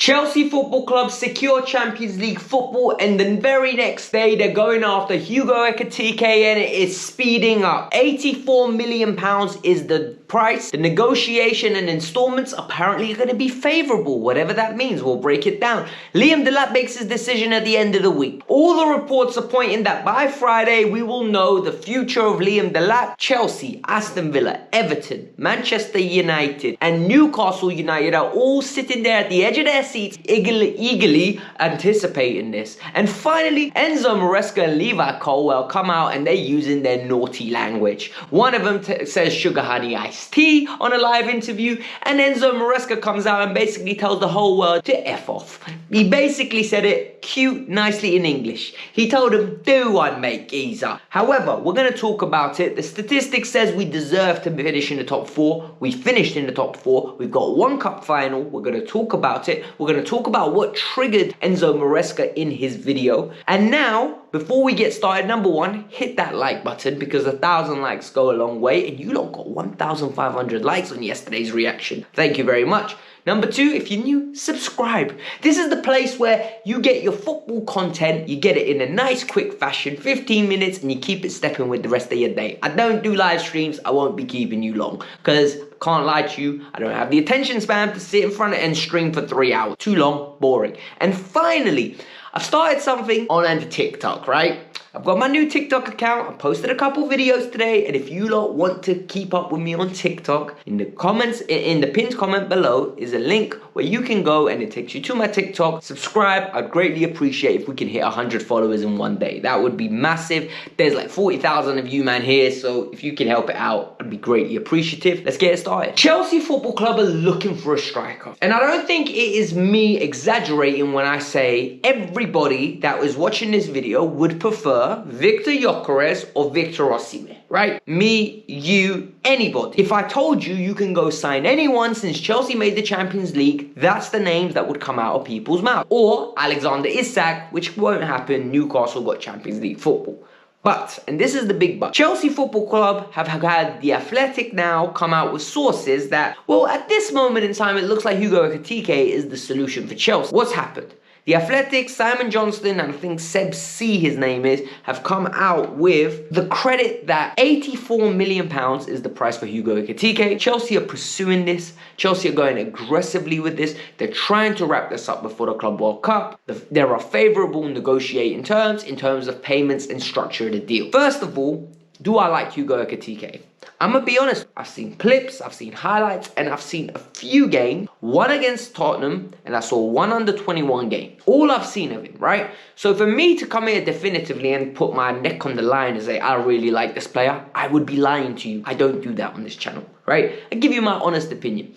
Chelsea Football Club secure Champions League football, and the very next day they're going after Hugo Ekitike, and it is speeding up. £84 million is the price. The negotiation and installments apparently are going to be favourable, whatever that means. We'll break it down. Liam Delap makes his decision at the end of the week. All the reports are pointing that by Friday we will know the future of Liam Delap. Chelsea, Aston Villa, Everton, Manchester United and Newcastle United are all sitting there at the edge of their seats eagerly anticipating this. And finally, Enzo Maresca and Levi Colwell come out and they're using their naughty language. One of them says sugar honey iced tea on a live interview, and Enzo Maresca comes out and basically tells the whole world to F off. He basically said it cute, nicely in English. He told them, do one, mate, geezer. However, we're going to talk about it. The statistics says we deserve to finish in the top 4. We finished in the top 4. We've got one cup final. We're going to talk about it. We're going to talk about what triggered Enzo Maresca in his video. And now, before we get started, number 1, hit that like button because 1,000 likes go a long way, and you lot got 1,500 likes on yesterday's reaction. Thank you very much. Number 2, if you're new, subscribe. This is the place where you get your football content, you get it in a nice quick fashion, 15 minutes, and you keep it stepping with the rest of your day. I don't do live streams, I won't be keeping you long, because can't lie to you, I don't have the attention span to sit in front and stream for 3 hours. Too long, boring. And finally, I've started something on TikTok, right? I've got my new TikTok account. I posted a couple videos today, and if you lot want to keep up with me on TikTok, in the comments, in the pinned comment below is a link where you can go and it takes you to my TikTok. Subscribe. I'd greatly appreciate if we can hit 100 followers in one day. That would be massive. There's like 40,000 of you man here, so if you can help it out, I'd be greatly appreciative. Let's get it started. Chelsea Football Club are looking for a striker, and I don't think it is me exaggerating when I say everybody that was watching this video would prefer Victor Gyökeres or Victor Osimhen, right? Me, you, anybody. If I told you you can go sign anyone since Chelsea made the Champions League, that's the names that would come out of people's mouths. Or Alexander Isak, which won't happen. Newcastle got Champions League football. But, and this is the big but, Chelsea Football Club have had The Athletic now come out with sources that, well, at this moment in time, it looks like Hugo Ekitike is the solution for Chelsea. What's happened? The Athletic, Simon Johnston, and I think Seb C, his name is, have come out with the credit that £84 million is the price for Hugo Ekitike. Chelsea are pursuing this. Chelsea are going aggressively with this. They're trying to wrap this up before the Club World Cup. There are favourable negotiating terms in terms of payments and structure of the deal. First of all, do I like Hugo Ekitike? I'm going to be honest, I've seen clips, I've seen highlights, and I've seen a few games. One against Tottenham, and I saw one under-21 game. All I've seen of him, right? So for me to come here definitively and put my neck on the line and say, I really like this player, I would be lying to you. I don't do that on this channel, right? I give you my honest opinion.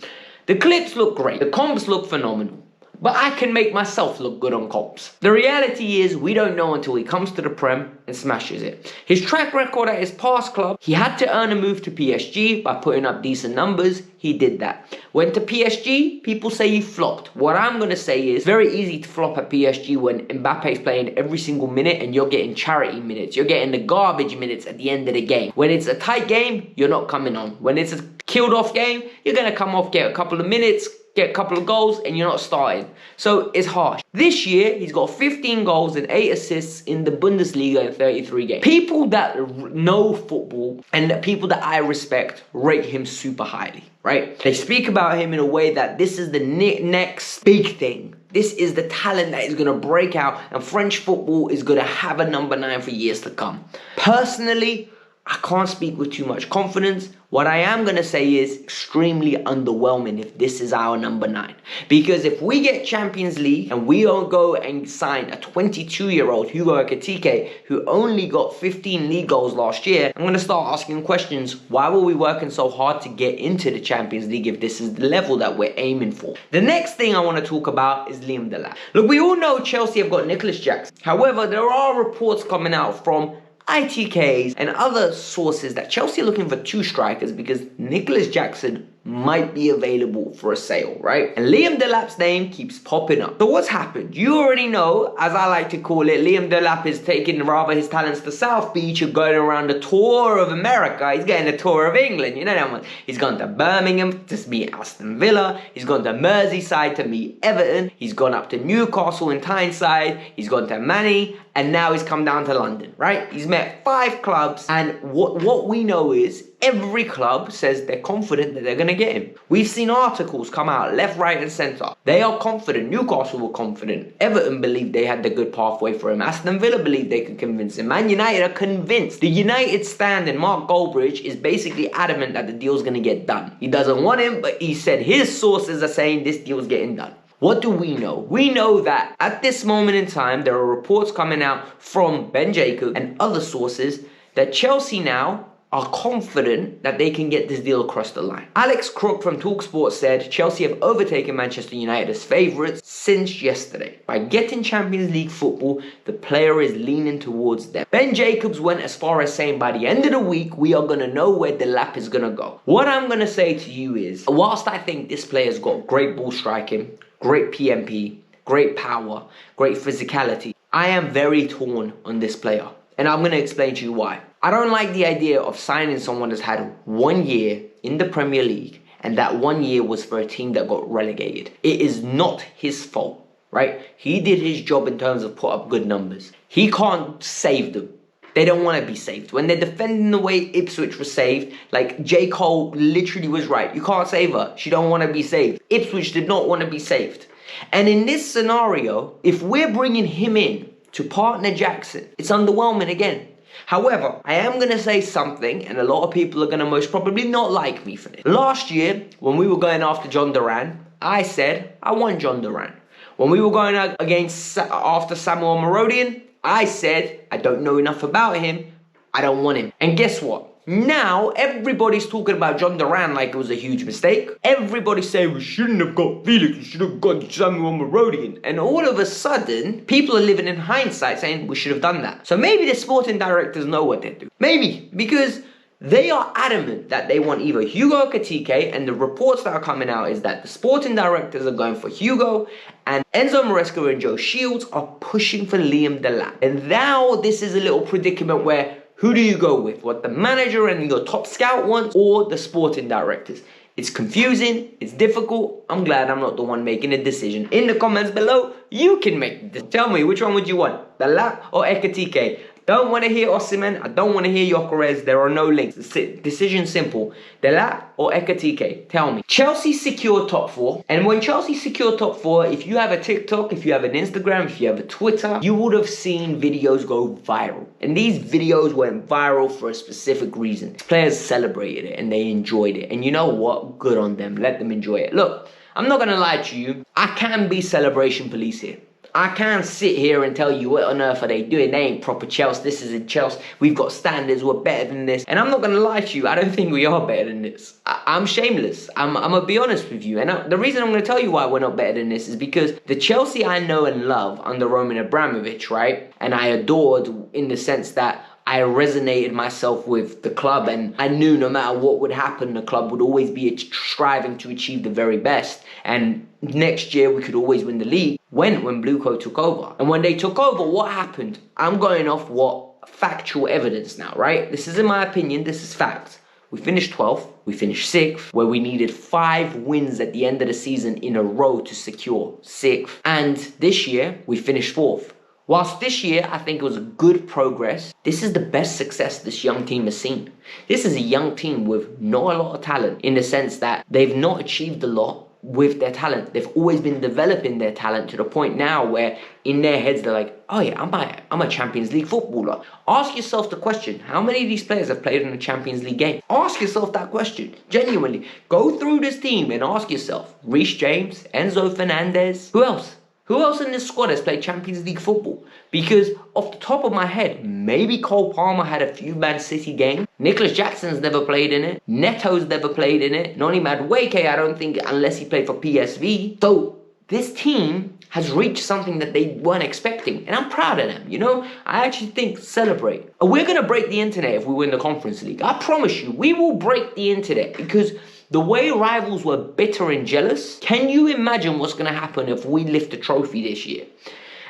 The clips look great. The comps look phenomenal. But I can make myself look good on comps. The reality is we don't know until he comes to the Prem and smashes it. His track record at his past club, he had to earn a move to PSG by putting up decent numbers. He did that. Went to PSG, people say he flopped. What I'm going to say is very easy to flop at PSG when Mbappe's playing every single minute and you're getting charity minutes. You're getting the garbage minutes at the end of the game. When it's a tight game, you're not coming on. When it's a killed off game, you're going to come off, get a couple of minutes, get a couple of goals, and you're not starting. So it's harsh. This year, he's got 15 goals and 8 assists in the Bundesliga in 33 games. People that know football and the people that I respect rate him super highly, right? They speak about him in a way that this is the next big thing. This is the talent that is going to break out, and French football is going to have a number 9 for years to come. Personally, I can't speak with too much confidence. What I am going to say is extremely underwhelming if this is our number 9. Because if we get Champions League and we don't go and sign a 22-year-old Hugo Ekitike who only got 15 league goals last year, I'm going to start asking questions. Why were we working so hard to get into the Champions League if this is the level that we're aiming for? The next thing I want to talk about is Liam Delap. Look, we all know Chelsea have got Nicholas Jackson. However, there are reports coming out from ITKs and other sources that Chelsea are looking for 2 strikers because Nicholas Jackson might be available for a sale, right? And Liam Delap's name keeps popping up. So what's happened? You already know, as I like to call it, Liam Delap is taking rather his talents to South Beach and going around the tour of America. He's getting a tour of England, you know that one. He's gone to Birmingham to meet Aston Villa. He's gone to Merseyside to meet Everton. He's gone up to Newcastle in Tyneside. He's gone to Manny. And now he's come down to London, right? He's met 5 clubs, and what we know is every club says they're confident that they're going to get him. We've seen articles come out left, right and centre. They are confident. Newcastle were confident. Everton believed they had the good pathway for him. Aston Villa believed they could convince him. Man United are convinced. The United stand and Mark Goldbridge is basically adamant that the deal's going to get done. He doesn't want him, but he said his sources are saying this deal's getting done. What do we know? We know that at this moment in time, there are reports coming out from Ben Jacobs and other sources that Chelsea now are confident that they can get this deal across the line. Alex Crook from TalkSport said Chelsea have overtaken Manchester United as favourites since yesterday. By getting Champions League football, the player is leaning towards them. Ben Jacobs went as far as saying by the end of the week, we are going to know where Delap is going to go. What I'm going to say to you is, whilst I think this player's got great ball striking, great PMP, great power, great physicality, I am very torn on this player. And I'm going to explain to you why. I don't like the idea of signing someone that's had 1 year in the Premier League, and that 1 year was for a team that got relegated. It is not his fault, right? He did his job in terms of put up good numbers. He can't save them. They don't want to be saved. When they're defending the way Ipswich was saved, like J. Cole literally was right. You can't save her. She don't want to be saved. Ipswich did not want to be saved. And in this scenario, if we're bringing him in to partner Jackson, it's underwhelming again. However, I am going to say something, and a lot of people are going to most probably not like me for this. Last year, when we were going after John Duran, I said, I want John Duran. When we were going after Samuel Marodian, I said, I don't know enough about him, I don't want him. And guess what? Now, everybody's talking about John Duran like it was a huge mistake. Everybody's saying we shouldn't have got Felix, we should have got Samuel Marodian. And all of a sudden, people are living in hindsight saying we should have done that. So maybe the sporting directors know what they're doing. Maybe, because they are adamant that they want either Hugo Ekitike, and the reports that are coming out is that the sporting directors are going for Hugo, and Enzo Maresca and Joe Shields are pushing for Liam Delap. And now this is a little predicament where who do you go with? What the manager and your top scout wants, or the sporting directors? It's confusing, it's difficult. I'm glad I'm not the one making a decision. In the comments below, you can make this. Tell me, which one would you want? Delap or Ekitike? Don't want to hear Osimhen. I don't want to hear Gyökeres. There are no links. The decision simple. Delap or Ekitike? Tell me. Chelsea secured top 4. And when Chelsea secured top 4, if you have a TikTok, if you have an Instagram, if you have a Twitter, you would have seen videos go viral. And these videos went viral for a specific reason. Players celebrated it and they enjoyed it. And you know what? Good on them. Let them enjoy it. Look, I'm not going to lie to you. I can be celebration police here. I can't sit here and tell you what on earth are they doing. They ain't proper Chelsea. This isn't Chelsea. We've got standards. We're better than this. And I'm not going to lie to you. I don't think we are better than this. I'm shameless. I'm going to be honest with you. And the reason I'm going to tell you why we're not better than this is because the Chelsea I know and love under Roman Abramovich, right? And I adored in the sense that I resonated myself with the club, and I knew no matter what would happen, the club would always be striving to achieve the very best. And next year we could always win the league. When Bluecoat took over. And when they took over, what happened? I'm going off what factual evidence now, right? This isn't my opinion, this is fact. We finished 12th, we finished 6th, where we needed 5 wins at the end of the season in a row to secure 6th. And this year, we finished 4th. Whilst this year, I think it was good progress, this is the best success this young team has seen. This is a young team with not a lot of talent, in the sense that they've not achieved a lot with their talent. They've always been developing their talent to the point now where in their heads they're like, oh yeah, I'm a Champions League footballer. Ask yourself the question, how many of these players have played in a Champions League game? Ask yourself that question, genuinely. Go through this team and ask yourself, Reece James, Enzo Fernandez, who else? Who else in this squad has played Champions League football? Because off the top of my head, maybe Cole Palmer had a few Man City games. Nicholas Jackson's never played in it. Neto's never played in it. Noni Madueke, I don't think, unless he played for PSV. So this team has reached something that they weren't expecting. And I'm proud of them, you know? I actually think celebrate. We're going to break the internet if we win the Conference League. I promise you, we will break the internet because The way rivals were bitter and jealous, can you imagine what's going to happen if we lift the trophy this year?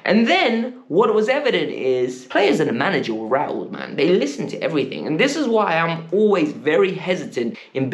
And then what was evident is players and the manager were rattled, man. They listened to everything. And this is why I'm always very hesitant in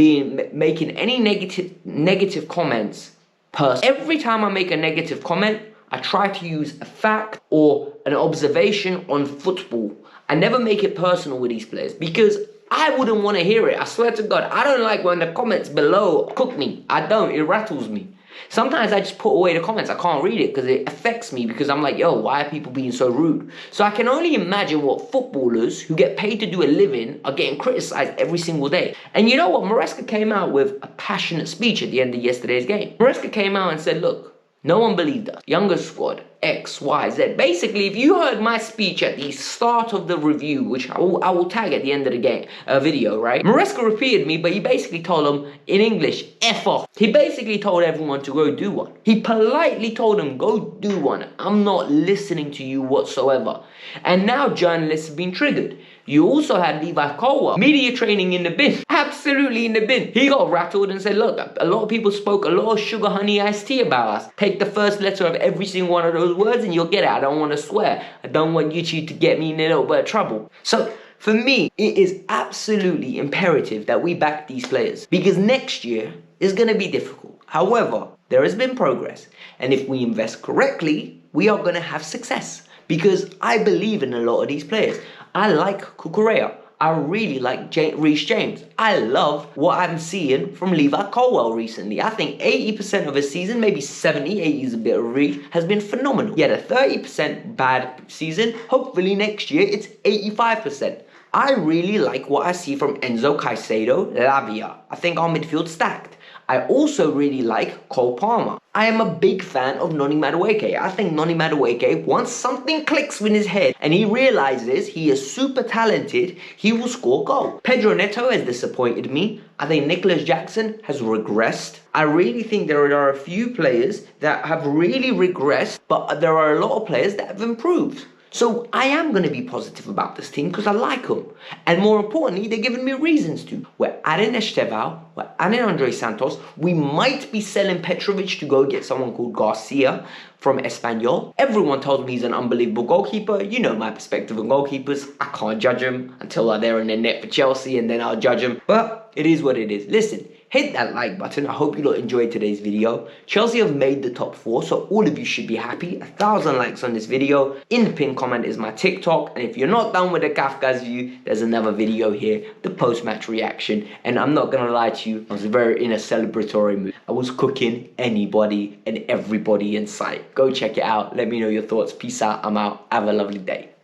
making any negative comments personally. Every time I make a negative comment, I try to use a fact or an observation on football. I never make it personal with these players because I wouldn't want to hear it. I swear to God, I don't like when the comments below cook me. I don't. It rattles me. Sometimes I just put away the comments. I can't read it because it affects me because I'm like, yo, why are people being so rude? So I can only imagine what footballers who get paid to do a living are getting criticized every single day. And you know what? Maresca came out with a passionate speech at the end of yesterday's game. Maresca came out and said, look, no one believed us. Younger squad, X, Y, Z. Basically, if you heard my speech at the start of the review, which I will tag at the end of the game, video, right? Maresca repeated me, but he basically told them in English, F off. He basically told everyone to go do one. He politely told them, go do one. I'm not listening to you whatsoever. And now journalists have been triggered. You also had Levi Colwell, media training in the bin. Absolutely in the bin. He got rattled and said, look, a lot of people spoke a lot of sugar honey iced tea about us. Take the first letter of every single one of those words and you'll get it. I don't want to swear. I don't want YouTube to get me in a little bit of trouble. So for me, it is absolutely imperative that we back these players because next year is going to be difficult. However, there has been progress. And if we invest correctly, we are going to have success because I believe in a lot of these players. I like Cucurella. I really like Reece James. I love what I'm seeing from Levi Colwell recently. I think 80% of his season, maybe 70, 80 is a bit of reach, has been phenomenal. He had a 30% bad season. Hopefully next year it's 85%. I really like what I see from Enzo Caicedo, Lavia. I think our midfield's stacked. I also really like Cole Palmer. I am a big fan of Noni Madueke. I think Noni Madueke, once something clicks in his head and he realizes he is super talented, he will score goal. Pedro Neto has disappointed me. I think Nicholas Jackson has regressed. I really think there are a few players that have really regressed, but there are a lot of players that have improved. So I am going to be positive about this team because I like them. And more importantly, they're giving me reasons to. We're adding Esteval, we're adding Andre Santos. We might be selling Petrovic to go get someone called Garcia from Espanyol. Everyone tells me he's an unbelievable goalkeeper. You know my perspective on goalkeepers. I can't judge them until they're in the net for Chelsea and then I'll judge them. But it is what it is. Listen. Hit that like button. I hope you lot enjoyed today's video. Chelsea have made the top 4, so all of you should be happy. 1,000 likes on this video. In the pinned comment is my TikTok. And if you're not done with the Kavkas View, there's another video here, the post-match reaction. And I'm not going to lie to you, I was very in a celebratory mood. I was cooking anybody and everybody in sight. Go check it out. Let me know your thoughts. Peace out. I'm out. Have a lovely day.